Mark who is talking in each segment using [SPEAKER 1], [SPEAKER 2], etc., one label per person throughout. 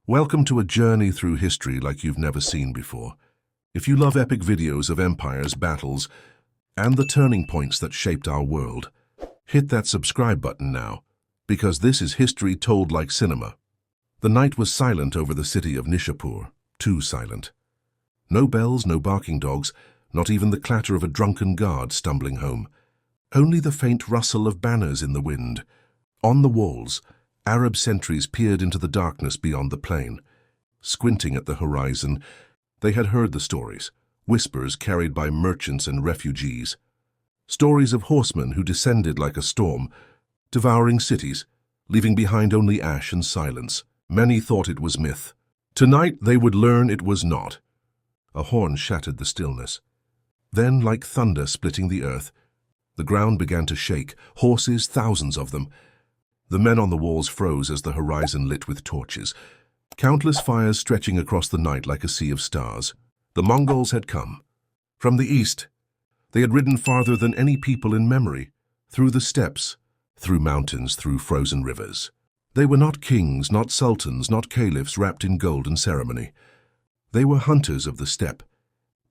[SPEAKER 1] Welcome to a journey through history like you've never seen before. If you love epic videos of empires, battles, and the turning points that shaped our world, hit that subscribe button now, because this is history told like cinema. The night was silent over the city of Nishapur, too silent. No bells, no barking dogs, not even the clatter of a drunken guard stumbling home. Only the faint rustle of banners in the wind. On the walls, Arab sentries peered into the darkness beyond the plain. Squinting at the horizon, they had heard the stories, whispers carried by merchants and refugees. Stories of horsemen who descended like a storm, devouring cities, leaving behind only ash and silence. Many thought it was myth. Tonight they would learn it was not. A horn shattered the stillness. Then, like thunder splitting the earth, the ground began to shake, horses, thousands of them. The men on the walls froze as the horizon lit with torches, countless fires stretching across the night like a sea of stars. The Mongols had come. From the east, they had ridden farther than any people in memory, through the steppes, through mountains, through frozen rivers. They were not kings, not sultans, not caliphs wrapped in gold and ceremony. They were hunters of the steppe,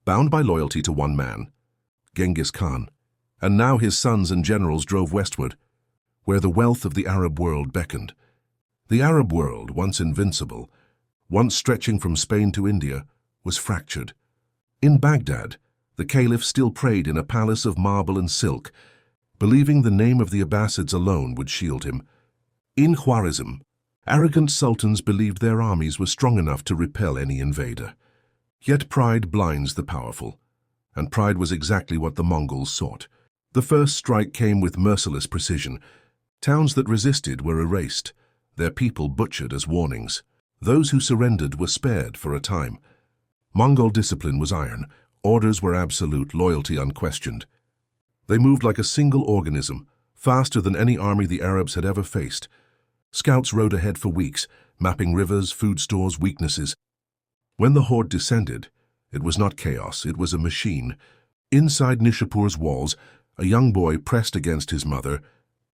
[SPEAKER 1] bound by loyalty to one man, Genghis Khan. And now his sons and generals drove westward, where the wealth of the Arab world beckoned. The Arab world, once invincible, once stretching from Spain to India, was fractured. In Baghdad, the caliph still prayed in a palace of marble and silk, believing the name of the Abbasids alone would shield him. In Khwarezm, arrogant sultans believed their armies were strong enough to repel any invader. Yet pride blinds the powerful, and pride was exactly what the Mongols sought. The first strike came with merciless precision. Towns that resisted were erased, their people butchered as warnings. Those who surrendered were spared for a time. Mongol discipline was iron, orders were absolute, loyalty unquestioned. They moved like a single organism, faster than any army the Arabs had ever faced. Scouts rode ahead for weeks, mapping rivers, food stores, weaknesses. When the horde descended, it was not chaos, it was a machine. Inside Nishapur's walls, a young boy pressed against his mother,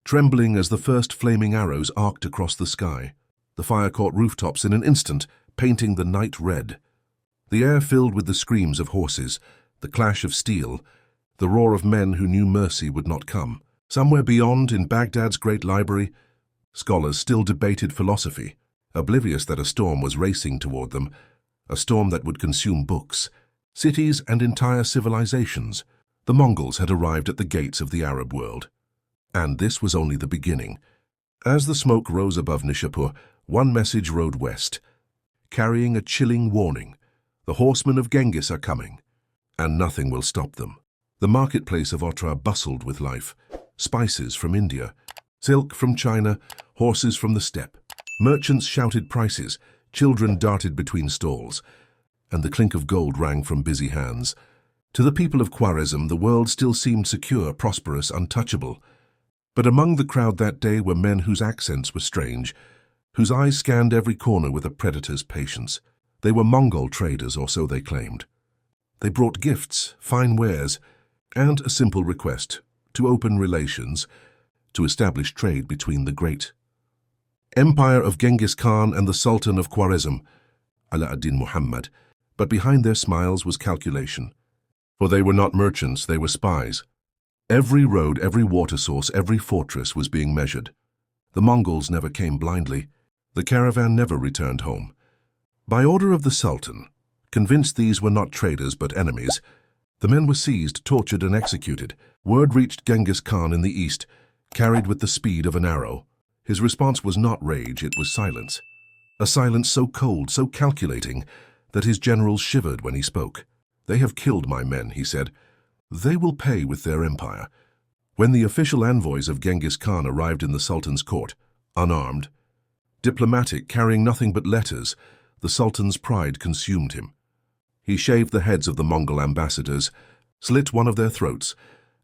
[SPEAKER 1] trembling as the first flaming arrows arced across the sky. The fire caught rooftops in an instant, painting the night red. The air filled with the screams of horses, the clash of steel, the roar of men who knew mercy would not come. Somewhere beyond, in Baghdad's great library, scholars still debated philosophy, oblivious that a storm was racing toward them, a storm that would consume books, cities, and entire civilizations. The Mongols had arrived at the gates of the Arab world. And this was only the beginning. As the smoke rose above Nishapur, one message rode west, carrying a chilling warning. The horsemen of Genghis are coming, and nothing will stop them. The marketplace of Otrar bustled with life. Spices from India, silk from China, horses from the steppe. Merchants shouted prices, children darted between stalls, and the clink of gold rang from busy hands. To the people of Khwarezm, the world still seemed secure, prosperous, untouchable. But among the crowd that day were men whose accents were strange, whose eyes scanned every corner with a predator's patience. They were Mongol traders, or so they claimed. They brought gifts, fine wares, and a simple request: to open relations, to establish trade between the great empire of Genghis Khan and the Sultan of Khwarezm, Ala ad-Din Muhammad. But behind their smiles was calculation. For they were not merchants, they were spies. Every road, every water source, every fortress was being measured. The Mongols never came blindly. The caravan never returned home. By order of the Sultan, convinced these were not traders but enemies, the men were seized, tortured, and executed. Word reached Genghis Khan in the east, carried with the speed of an arrow. His response was not rage, it was silence. A silence so cold, so calculating, that his generals shivered when he spoke. "They have killed my men," he said. "They will pay with their empire." When the official envoys of Genghis Khan arrived in the Sultan's court, unarmed, diplomatic, carrying nothing but letters, the Sultan's pride consumed him. He shaved the heads of the Mongol ambassadors, slit one of their throats,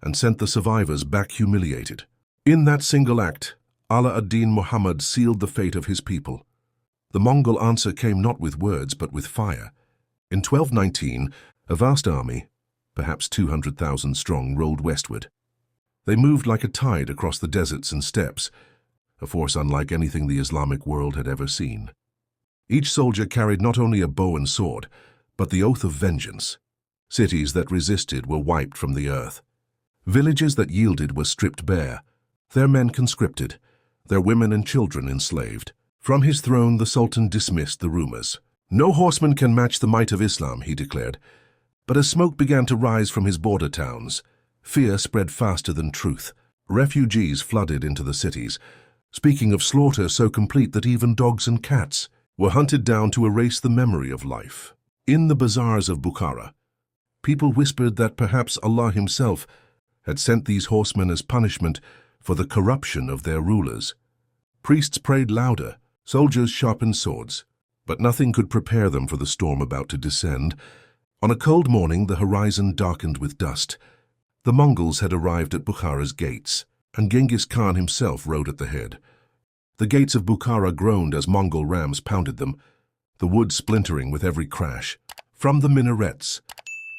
[SPEAKER 1] and sent the survivors back humiliated. In that single act, Ala ad-Din Muhammad sealed the fate of his people. The Mongol answer came not with words but with fire. In 1219, a vast army, perhaps 200,000 strong, rolled westward. They moved like a tide across the deserts and steppes, a force unlike anything the Islamic world had ever seen. Each soldier carried not only a bow and sword, but the oath of vengeance. Cities that resisted were wiped from the earth. Villages that yielded were stripped bare, their men conscripted, their women and children enslaved. From his throne, the Sultan dismissed the rumors. No horseman can match the might of Islam, he declared. But as smoke began to rise from his border towns, fear spread faster than truth. Refugees flooded into the cities, speaking of slaughter so complete that even dogs and cats were hunted down to erase the memory of life. In the bazaars of Bukhara, people whispered that perhaps Allah himself had sent these horsemen as punishment for the corruption of their rulers. Priests prayed louder, soldiers sharpened swords, but nothing could prepare them for the storm about to descend. On a cold morning, the horizon darkened with dust. The Mongols had arrived at Bukhara's gates, and Genghis Khan himself rode at the head. The gates of Bukhara groaned as Mongol rams pounded them, the wood splintering with every crash. From the minarets,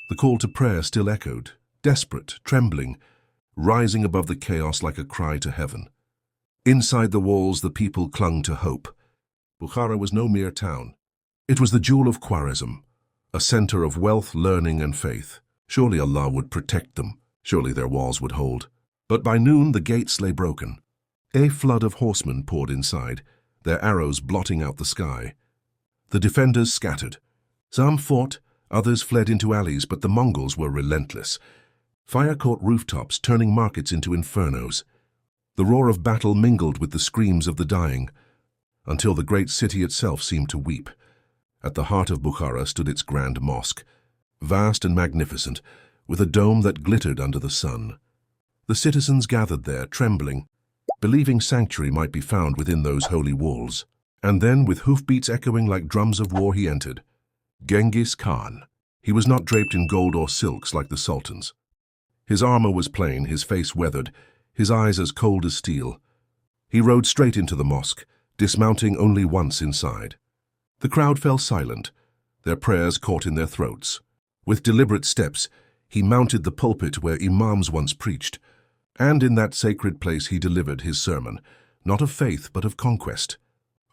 [SPEAKER 1] the call to prayer still echoed, desperate, trembling, rising above the chaos like a cry to heaven. Inside the walls, the people clung to hope. Bukhara was no mere town. It was the jewel of Khwarezm, a center of wealth, learning, and faith. Surely Allah would protect them. Surely their walls would hold. But by noon, the gates lay broken. A flood of horsemen poured inside, their arrows blotting out the sky. The defenders scattered. Some fought, others fled into alleys, but the Mongols were relentless. Fire caught rooftops, turning markets into infernos. The roar of battle mingled with the screams of the dying, until the great city itself seemed to weep. At the heart of Bukhara stood its grand mosque, vast and magnificent, with a dome that glittered under the sun. The citizens gathered there, trembling, believing sanctuary might be found within those holy walls. And then, with hoofbeats echoing like drums of war, he entered. Genghis Khan. He was not draped in gold or silks like the sultans. His armor was plain, his face weathered, his eyes as cold as steel. He rode straight into the mosque, dismounting only once inside. The crowd fell silent, their prayers caught in their throats. With deliberate steps, he mounted the pulpit where imams once preached, and in that sacred place he delivered his sermon, not of faith but of conquest.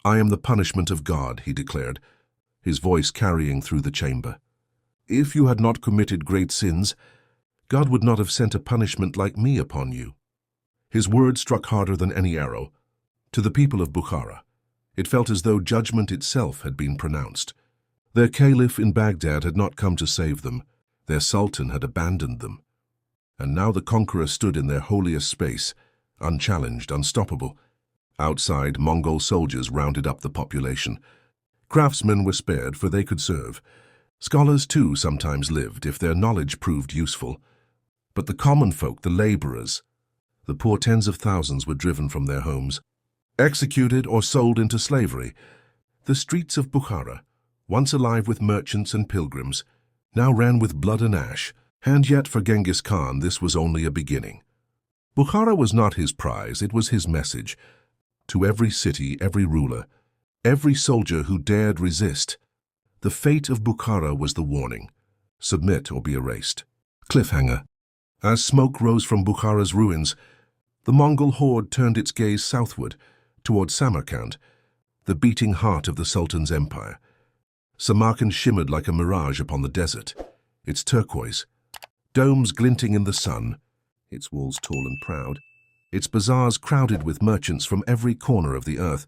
[SPEAKER 1] "I am the punishment of God," he declared, his voice carrying through the chamber. "If you had not committed great sins, God would not have sent a punishment like me upon you." His words struck harder than any arrow. To the people of Bukhara, it felt as though judgment itself had been pronounced. Their caliph in Baghdad had not come to save them. Their sultan had abandoned them. And now the conqueror stood in their holiest space, unchallenged, unstoppable. Outside, Mongol soldiers rounded up the population. Craftsmen were spared, for they could serve. Scholars, too, sometimes lived, if their knowledge proved useful. But the common folk, the laborers, the poor tens of thousands, were driven from their homes, executed or sold into slavery. The streets of Bukhara, once alive with merchants and pilgrims, now ran with blood and ash. And yet for Genghis Khan this was only a beginning. Bukhara was not his prize, it was his message. To every city, every ruler, every soldier who dared resist, the fate of Bukhara was the warning: submit or be erased. Cliffhanger. As smoke rose from Bukhara's ruins, the Mongol horde turned its gaze southward, toward Samarkand, the beating heart of the Sultan's empire. Samarkand shimmered like a mirage upon the desert, its turquoise, domes glinting in the sun, its walls tall and proud, its bazaars crowded with merchants from every corner of the earth.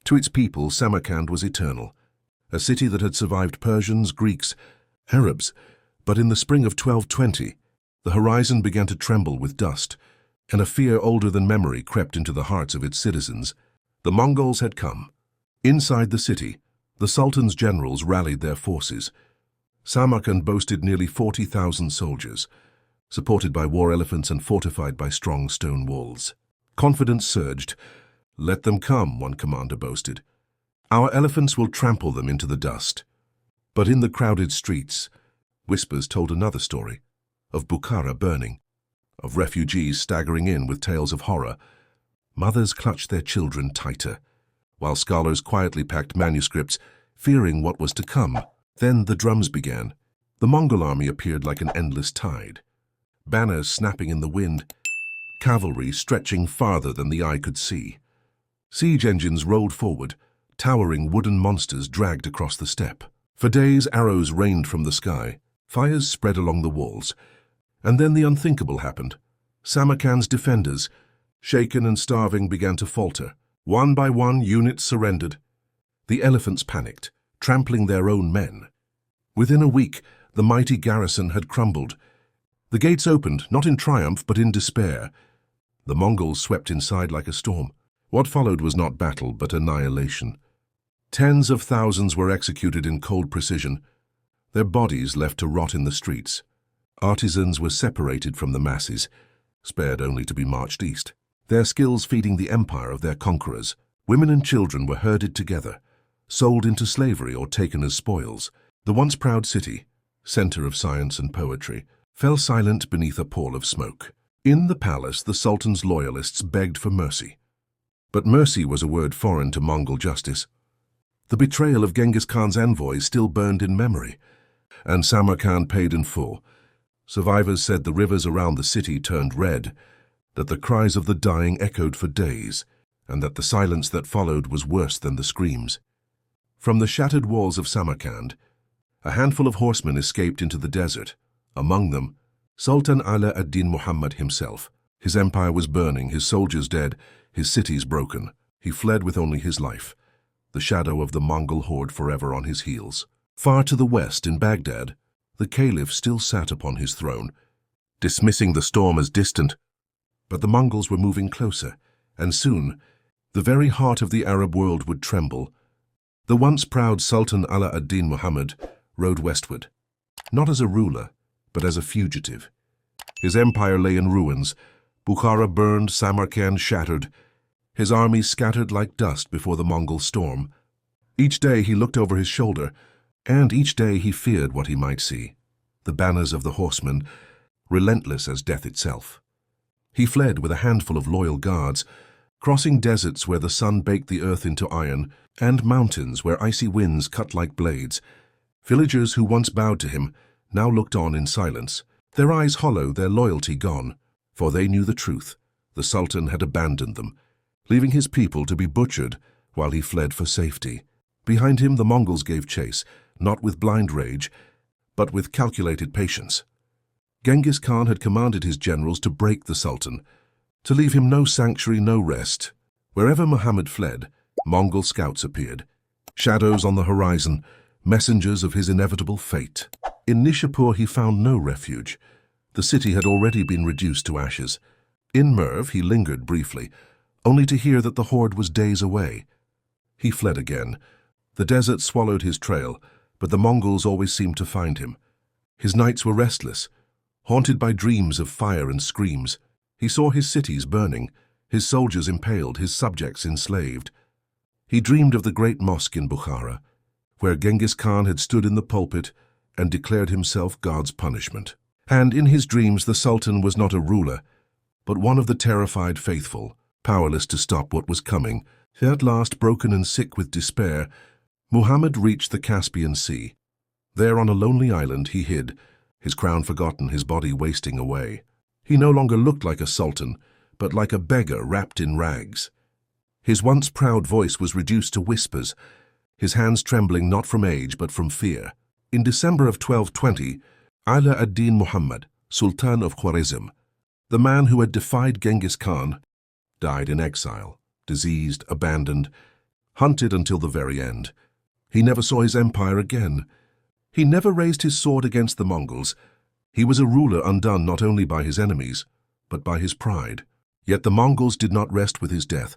[SPEAKER 1] To its people, Samarkand was eternal, a city that had survived Persians, Greeks, Arabs. But in the spring of 1220, the horizon began to tremble with dust, and a fear older than memory crept into the hearts of its citizens. The Mongols had come. Inside the city, the Sultan's generals rallied their forces. Samarkand boasted nearly 40,000 soldiers, supported by war elephants and fortified by strong stone walls. Confidence surged. "Let them come," one commander boasted. "Our elephants will trample them into the dust." But in the crowded streets, whispers told another story, of Bukhara burning, of refugees staggering in with tales of horror. Mothers clutched their children tighter, while scholars quietly packed manuscripts, fearing what was to come. Then the drums began. The Mongol army appeared like an endless tide, banners snapping in the wind, cavalry stretching farther than the eye could see. Siege engines rolled forward, towering wooden monsters dragged across the steppe. For days, arrows rained from the sky, fires spread along the walls, and then the unthinkable happened. Samarkand's defenders, shaken and starving, began to falter. One by one, units surrendered. The elephants panicked, trampling their own men. Within a week, the mighty garrison had crumbled. The gates opened, not in triumph, but in despair. The Mongols swept inside like a storm. What followed was not battle, but annihilation. Tens of thousands were executed in cold precision, their bodies left to rot in the streets. Artisans were separated from the masses, spared only to be marched east, their skills feeding the empire of their conquerors. Women and children were herded together, sold into slavery or taken as spoils. The once proud city, center of science and poetry, fell silent beneath a pall of smoke. In the palace, the Sultan's loyalists begged for mercy. But mercy was a word foreign to Mongol justice. The betrayal of Genghis Khan's envoys still burned in memory, and Samarkand paid in full. Survivors said the rivers around the city turned red, that the cries of the dying echoed for days, and that the silence that followed was worse than the screams. From the shattered walls of Samarkand, a handful of horsemen escaped into the desert, among them Sultan Ala ad-Din Muhammad himself. His empire was burning, his soldiers dead, his cities broken. He fled with only his life, the shadow of the Mongol horde forever on his heels. Far to the west, in Baghdad, the Caliph still sat upon his throne, dismissing the storm as distant. But the Mongols were moving closer, and soon, the very heart of the Arab world would tremble. The once proud Sultan Ala ad-Din Muhammad rode westward, not as a ruler, but as a fugitive. His empire lay in ruins, Bukhara burned, Samarkand shattered, his armies scattered like dust before the Mongol storm. Each day he looked over his shoulder, and each day he feared what he might see. The banners of the horsemen, relentless as death itself. He fled with a handful of loyal guards, crossing deserts where the sun baked the earth into iron, and mountains where icy winds cut like blades. Villagers who once bowed to him now looked on in silence, their eyes hollow, their loyalty gone, for they knew the truth. The Sultan had abandoned them, leaving his people to be butchered while he fled for safety. Behind him, the Mongols gave chase, not with blind rage, but with calculated patience. Genghis Khan had commanded his generals to break the Sultan, to leave him no sanctuary, no rest. Wherever Muhammad fled, Mongol scouts appeared, shadows on the horizon, messengers of his inevitable fate. In Nishapur he found no refuge. The city had already been reduced to ashes. In Merv he lingered briefly, only to hear that the horde was days away. He fled again. The desert swallowed his trail, but the Mongols always seemed to find him. His nights were restless, haunted by dreams of fire and screams. He saw his cities burning, his soldiers impaled, his subjects enslaved. He dreamed of the great mosque in Bukhara, where Genghis Khan had stood in the pulpit and declared himself God's punishment. And in his dreams the Sultan was not a ruler, but one of the terrified faithful, powerless to stop what was coming. At last, broken and sick with despair, Muhammad reached the Caspian Sea. There on a lonely island he hid, his crown forgotten, his body wasting away. He no longer looked like a sultan, but like a beggar wrapped in rags. His once proud voice was reduced to whispers, his hands trembling not from age but from fear. In December of 1220, Ala ad-Din Muhammad, Sultan of Khwarezm, the man who had defied Genghis Khan, died in exile, diseased, abandoned, hunted until the very end. He never saw his empire again. He never raised his sword against the Mongols. He was a ruler undone not only by his enemies, but by his pride. Yet the Mongols did not rest with his death,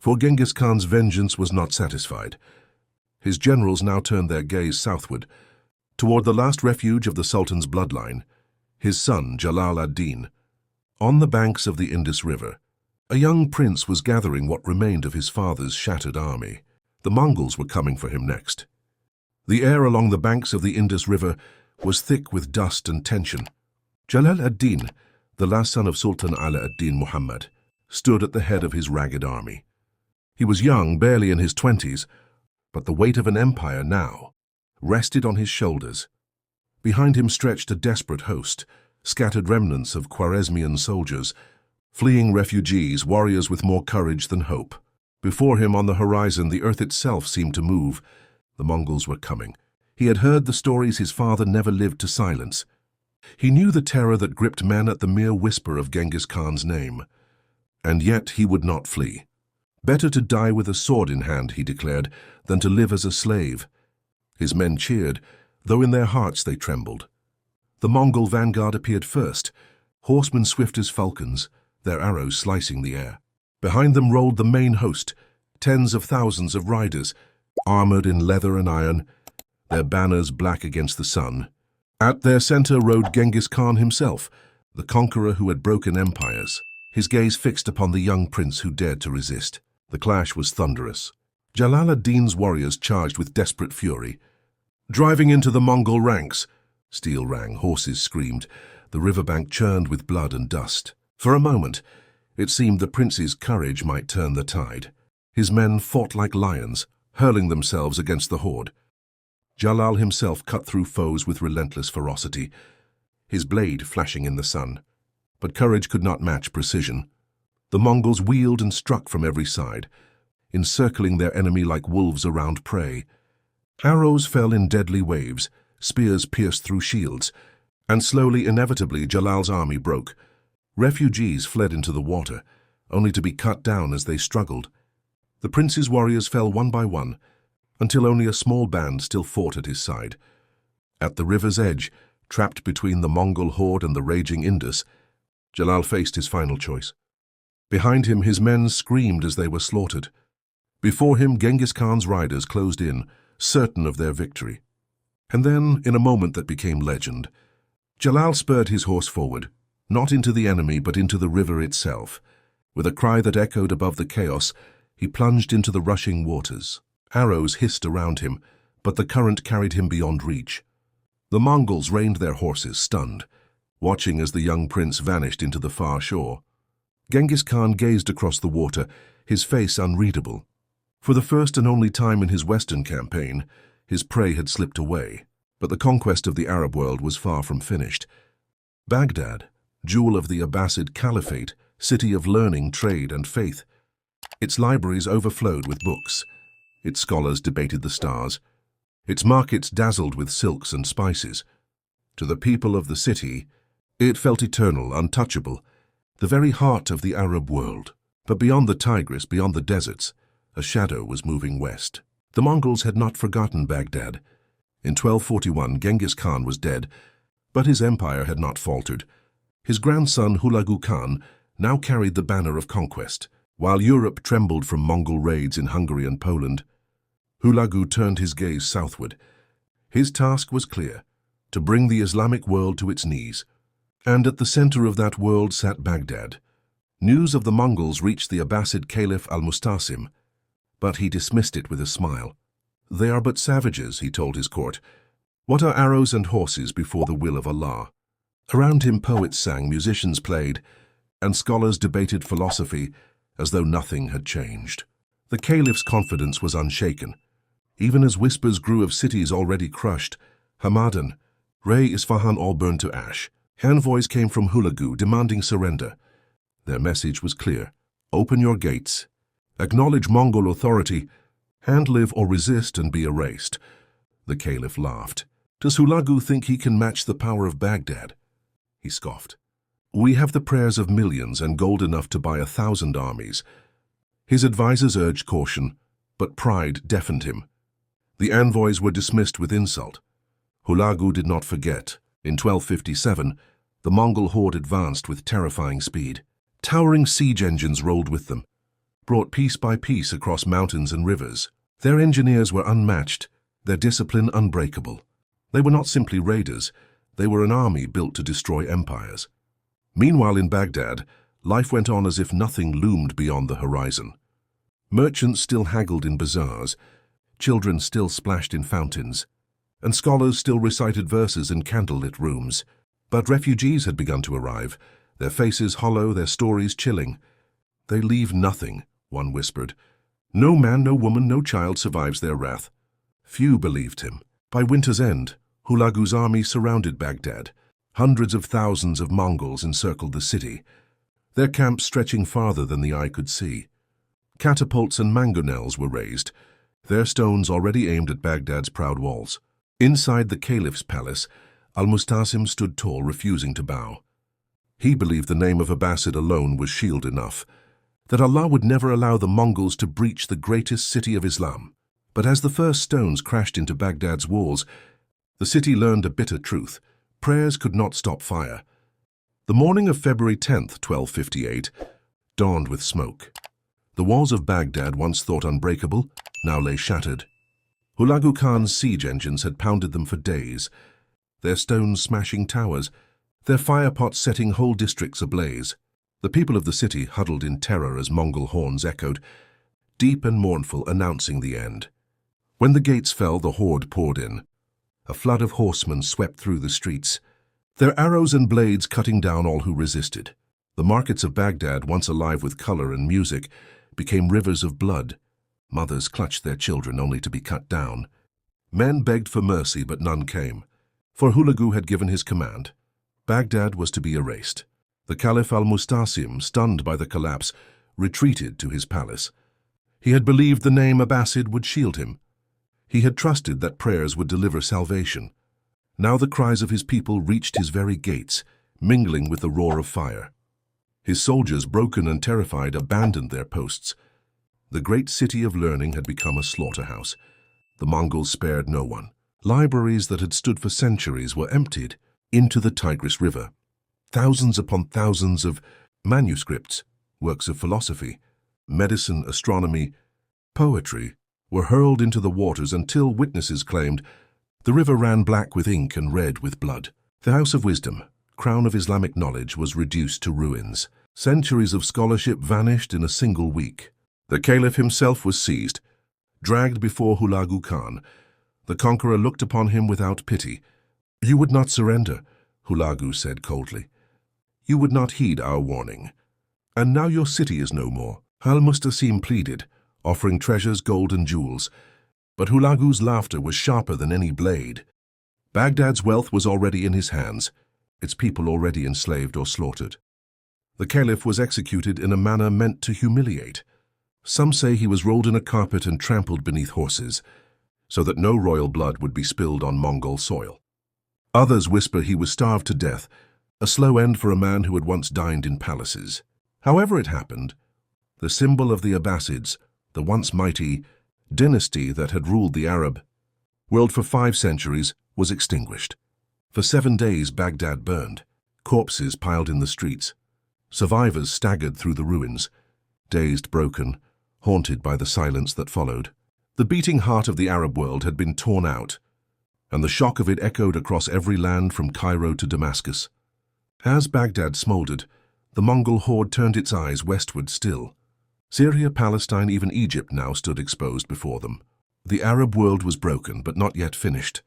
[SPEAKER 1] for Genghis Khan's vengeance was not satisfied. His generals now turned their gaze southward, toward the last refuge of the Sultan's bloodline, his son Jalal ad-Din. On the banks of the Indus River, a young prince was gathering what remained of his father's shattered army. The Mongols were coming for him next. The air along the banks of the Indus River was thick with dust and tension. Jalal ad-Din, the last son of Sultan Ala ad-Din Muhammad, stood at the head of his ragged army. He was young, barely in his 20s, but the weight of an empire now rested on his shoulders. Behind him stretched a desperate host, scattered remnants of Khwarezmian soldiers, fleeing refugees, warriors with more courage than hope. Before him on the horizon, the earth itself seemed to move. The Mongols were coming. He had heard the stories his father never lived to silence. He knew the terror that gripped men at the mere whisper of Genghis Khan's name. And yet he would not flee. Better to die with a sword in hand, he declared, than to live as a slave. His men cheered, though in their hearts they trembled. The Mongol vanguard appeared first, horsemen swift as falcons, their arrows slicing the air. Behind them rolled the main host, tens of thousands of riders, armored in leather and iron, their banners black against the sun. At their center rode Genghis Khan himself, the conqueror who had broken empires, his gaze fixed upon the young prince who dared to resist. The clash was thunderous. Jalal ad-Din's warriors charged with desperate fury. Driving into the Mongol ranks, steel rang, horses screamed, the riverbank churned with blood and dust. For a moment, it seemed the prince's courage might turn the tide. His men fought like lions, hurling themselves against the horde. Jalal himself cut through foes with relentless ferocity, his blade flashing in the sun. But courage could not match precision. The Mongols wheeled and struck from every side, encircling their enemy like wolves around prey. Arrows fell in deadly waves, spears pierced through shields, and slowly, inevitably, Jalal's army broke. Refugees fled into the water, only to be cut down as they struggled. The prince's warriors fell one by one, until only a small band still fought at his side. At the river's edge, trapped between the Mongol horde and the raging Indus, Jalal faced his final choice. Behind him, his men screamed as they were slaughtered. Before him, Genghis Khan's riders closed in, certain of their victory. And then, in a moment that became legend, Jalal spurred his horse forward, not into the enemy but into the river itself. With a cry that echoed above the chaos, he plunged into the rushing waters. Arrows hissed around him, but the current carried him beyond reach. The Mongols reined their horses, stunned, watching as the young prince vanished into the far shore. Genghis Khan gazed across the water, his face unreadable. For the first and only time in his western campaign, his prey had slipped away. But the conquest of the Arab world was far from finished. Baghdad, jewel of the Abbasid Caliphate, city of learning, trade, and faith. Its libraries overflowed with books. Its scholars debated the stars. Its markets dazzled with silks and spices. To the people of the city, it felt eternal, untouchable, the very heart of the Arab world. But beyond the Tigris, beyond the deserts, a shadow was moving west. The Mongols had not forgotten Baghdad. In 1241, Genghis Khan was dead, but his empire had not faltered. His grandson Hulagu Khan now carried the banner of conquest. While Europe trembled from Mongol raids in Hungary and Poland, Hulagu turned his gaze southward. His task was clear, to bring the Islamic world to its knees. And at the center of that world sat Baghdad. News of the Mongols reached the Abbasid Caliph al-Mustasim, but he dismissed it with a smile. "They are but savages," he told his court. "What are arrows and horses before the will of Allah?" Around him poets sang, musicians played, and scholars debated philosophy as though nothing had changed. The caliph's confidence was unshaken, even as whispers grew of cities already crushed. Hamadan, Ray, Isfahan all burned to ash. Envoys came from Hulagu demanding surrender. Their message was clear: open your gates, acknowledge Mongol authority, and live or resist and be erased. The caliph laughed. Does Hulagu think he can match the power of Baghdad? He scoffed. We have the prayers of millions and gold enough to buy 1,000 armies. His advisors urged caution, but pride deafened him. The envoys were dismissed with insult. Hulagu did not forget. In 1257, the Mongol horde advanced with terrifying speed. Towering siege engines rolled with them, brought piece by piece across mountains and rivers. Their engineers were unmatched, their discipline unbreakable. They were not simply raiders, they were an army built to destroy empires. Meanwhile in Baghdad, life went on as if nothing loomed beyond the horizon. Merchants still haggled in bazaars, children still splashed in fountains, and scholars still recited verses in candlelit rooms. But refugees had begun to arrive, their faces hollow, their stories chilling. They leave nothing, one whispered. No man, no woman, no child survives their wrath. Few believed him. By winter's end, Hulagu's army surrounded Baghdad. Hundreds of thousands of Mongols encircled the city, their camps stretching farther than the eye could see. Catapults and mangonels were raised, their stones already aimed at Baghdad's proud walls. Inside the Caliph's palace, Al-Mustasim stood tall, refusing to bow. He believed the name of Abbasid alone was shield enough, that Allah would never allow the Mongols to breach the greatest city of Islam. But as the first stones crashed into Baghdad's walls, the city learned a bitter truth. Prayers could not stop fire. The morning of February 10th, 1258, dawned with smoke. The walls of Baghdad, once thought unbreakable, now lay shattered. Hulagu Khan's siege engines had pounded them for days, their stones smashing towers, their firepots setting whole districts ablaze. The people of the city huddled in terror as Mongol horns echoed, deep and mournful, announcing the end. When the gates fell, the horde poured in. A flood of horsemen swept through the streets, their arrows and blades cutting down all who resisted. The markets of Baghdad, once alive with color and music, became rivers of blood. Mothers clutched their children only to be cut down. Men begged for mercy, but none came, for Hulagu had given his command. Baghdad was to be erased. The Caliph al-Mustasim, stunned by the collapse, retreated to his palace. He had believed the name Abbasid would shield him. He had trusted that prayers would deliver salvation. Now the cries of his people reached his very gates, mingling with the roar of fire. His soldiers, broken and terrified, abandoned their posts. The great city of learning had become a slaughterhouse. The Mongols spared no one. Libraries that had stood for centuries were emptied into the Tigris River. Thousands upon thousands of manuscripts, works of philosophy, medicine, astronomy, poetry, were hurled into the waters until witnesses claimed the river ran black with ink and red with blood. The House of Wisdom, crown of Islamic knowledge, was reduced to ruins. Centuries of scholarship vanished in a single week. The Caliph himself was seized, dragged before Hulagu Khan. The conqueror looked upon him without pity. "You would not surrender," Hulagu said coldly. "You would not heed our warning. And now your city is no more." Al-Mustasim pleaded, offering treasures, gold and jewels. But Hulagu's laughter was sharper than any blade. Baghdad's wealth was already in his hands, its people already enslaved or slaughtered. The Caliph was executed in a manner meant to humiliate. Some say he was rolled in a carpet and trampled beneath horses, so that no royal blood would be spilled on Mongol soil. Others whisper he was starved to death, a slow end for a man who had once dined in palaces. However it happened, the symbol of the Abbasids, the once mighty dynasty that had ruled the Arab world for 5 centuries, was extinguished. For 7 days Baghdad burned, corpses piled in the streets. Survivors staggered through the ruins, dazed, broken, haunted by the silence that followed. The beating heart of the Arab world had been torn out, and the shock of it echoed across every land from Cairo to Damascus. As Baghdad smoldered, the Mongol horde turned its eyes westward still. Syria, Palestine, even Egypt now stood exposed before them. The Arab world was broken, but not yet finished.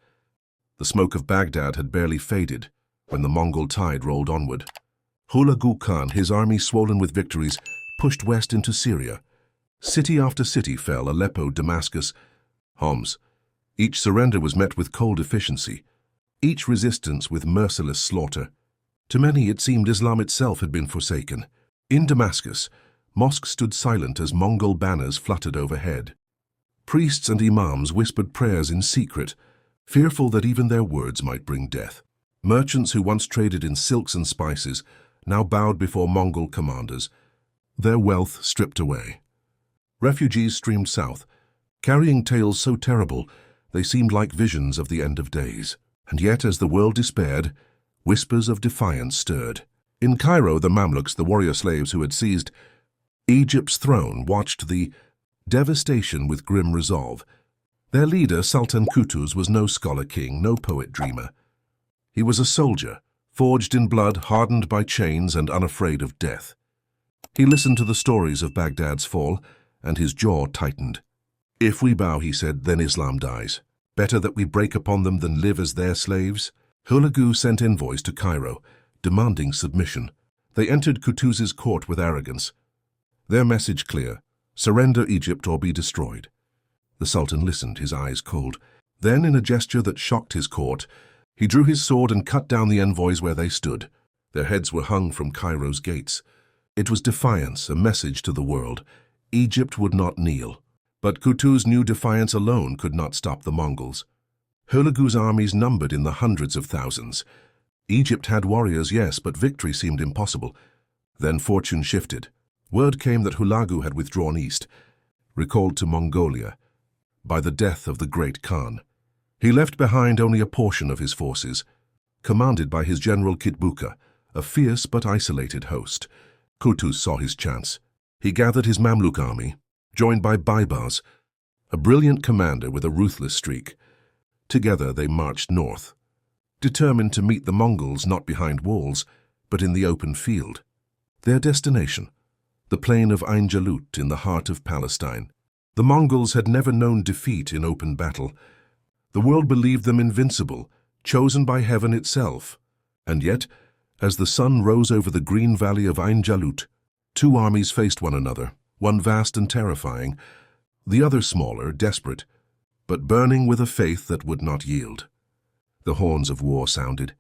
[SPEAKER 1] The smoke of Baghdad had barely faded when the Mongol tide rolled onward. Hulagu Khan, his army swollen with victories, pushed west into Syria. City after city fell: Aleppo, Damascus, Homs. Each surrender was met with cold efficiency, each resistance with merciless slaughter. To many it seemed Islam itself had been forsaken. In Damascus, mosques stood silent as Mongol banners fluttered overhead. Priests and imams whispered prayers in secret, fearful that even their words might bring death. Merchants who once traded in silks and spices now bowed before Mongol commanders, their wealth stripped away. Refugees streamed south, carrying tales so terrible they seemed like visions of the end of days. And yet, as the world despaired, whispers of defiance stirred. In Cairo, the Mamluks, the warrior slaves who had seized Egypt's throne, watched the devastation with grim resolve. Their leader, Sultan Qutuz, was no scholar king, no poet dreamer. He was a soldier, forged in blood, hardened by chains, and unafraid of death. He listened to the stories of Baghdad's fall, and his jaw tightened. "If we bow," he said, "then Islam dies. Better that we break upon them than live as their slaves." Hulagu sent envoys to Cairo, demanding submission. They entered Qutuz's court with arrogance. Their message clear: surrender Egypt or be destroyed. The Sultan listened, his eyes cold. Then, in a gesture that shocked his court, he drew his sword and cut down the envoys where they stood. Their heads were hung from Cairo's gates. It was defiance, a message to the world. Egypt would not kneel. But Kutu's new defiance alone could not stop the Mongols. Hulagu's armies numbered in the hundreds of thousands. Egypt had warriors, yes, but victory seemed impossible. Then fortune shifted. Word came that Hulagu had withdrawn east, recalled to Mongolia by the death of the great Khan. He left behind only a portion of his forces, commanded by his general Kitbuka, a fierce but isolated host. Kutu saw his chance. He gathered his Mamluk army, joined by Baibars, a brilliant commander with a ruthless streak. Together they marched north, determined to meet the Mongols not behind walls, but in the open field. Their destination, the plain of Ain Jalut in the heart of Palestine. The Mongols had never known defeat in open battle. The world believed them invincible, chosen by heaven itself. And yet, as the sun rose over the green valley of Ain Jalut, two armies faced one another, one vast and terrifying, the other smaller, desperate, but burning with a faith that would not yield. The horns of war sounded.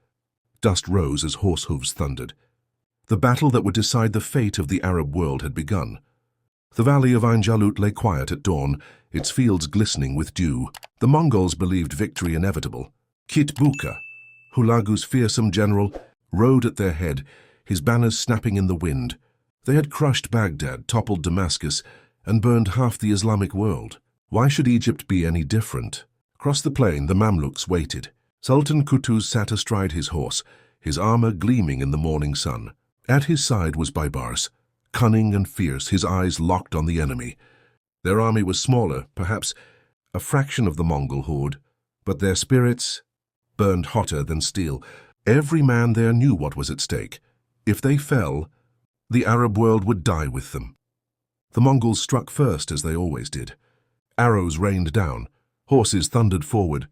[SPEAKER 1] Dust rose as horse hooves thundered. The battle that would decide the fate of the Arab world had begun. The valley of Ain Jalut lay quiet at dawn, its fields glistening with dew. The Mongols believed victory inevitable. Kitbuka, Hulagu's fearsome general, rode at their head, his banners snapping in the wind. They had crushed Baghdad, toppled Damascus, and burned half the Islamic world. Why should Egypt be any different? Across the plain, the Mamluks waited. Sultan Qutuz sat astride his horse, his armor gleaming in the morning sun. At his side was Baibars, cunning and fierce, his eyes locked on the enemy. Their army was smaller, perhaps a fraction of the Mongol horde, but their spirits burned hotter than steel. Every man there knew what was at stake. If they fell, the Arab world would die with them. The Mongols struck first, as they always did. Arrows rained down, horses thundered forward,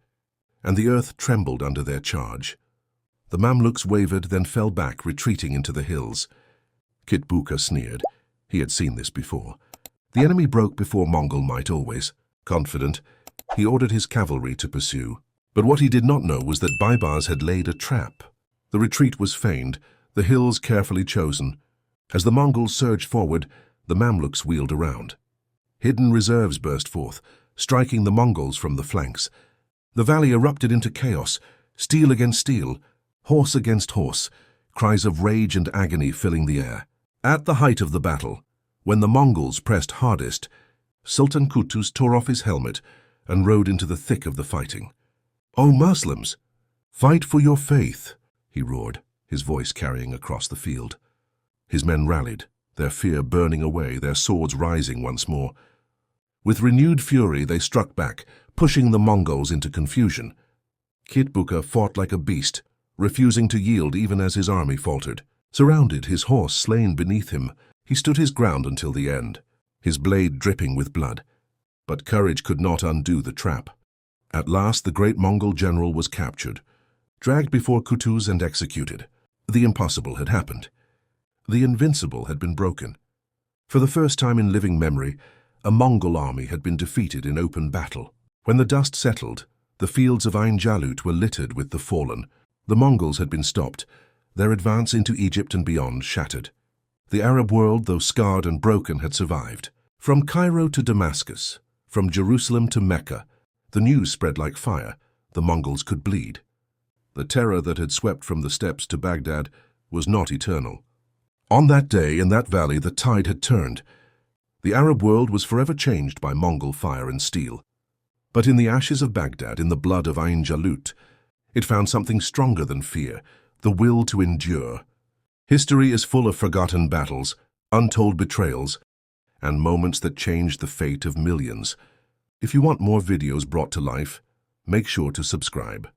[SPEAKER 1] and the earth trembled under their charge. The Mamluks wavered, then fell back, retreating into the hills. Kitbuka sneered. He had seen this before. The enemy broke before Mongol might always. Confident, he ordered his cavalry to pursue. But what he did not know was that Baibars had laid a trap. The retreat was feigned, the hills carefully chosen. As the Mongols surged forward, the Mamluks wheeled around. Hidden reserves burst forth, striking the Mongols from the flanks. The valley erupted into chaos, steel against steel, horse against horse, cries of rage and agony filling the air. At the height of the battle, when the Mongols pressed hardest, Sultan Qutuz tore off his helmet and rode into the thick of the fighting. "O Muslims, fight for your faith," he roared, his voice carrying across the field. His men rallied, their fear burning away, their swords rising once more. With renewed fury, they struck back, pushing the Mongols into confusion. Kitbuka fought like a beast, refusing to yield even as his army faltered. Surrounded, his horse slain beneath him, he stood his ground until the end, his blade dripping with blood. But courage could not undo the trap. At last, the great Mongol general was captured, dragged before Qutuz and executed. The impossible had happened. The invincible had been broken. For the first time in living memory, a Mongol army had been defeated in open battle. When the dust settled, the fields of Ain Jalut were littered with the fallen. The Mongols had been stopped, their advance into Egypt and beyond shattered. The Arab world, though scarred and broken, had survived. From Cairo to Damascus, from Jerusalem to Mecca, the news spread like fire. The Mongols could bleed. The terror that had swept from the steppes to Baghdad was not eternal. On that day, in that valley, the tide had turned. The Arab world was forever changed by Mongol fire and steel. But in the ashes of Baghdad, in the blood of Ain Jalut, it found something stronger than fear, the will to endure. History is full of forgotten battles, untold betrayals, and moments that changed the fate of millions. If you want more videos brought to life, make sure to subscribe.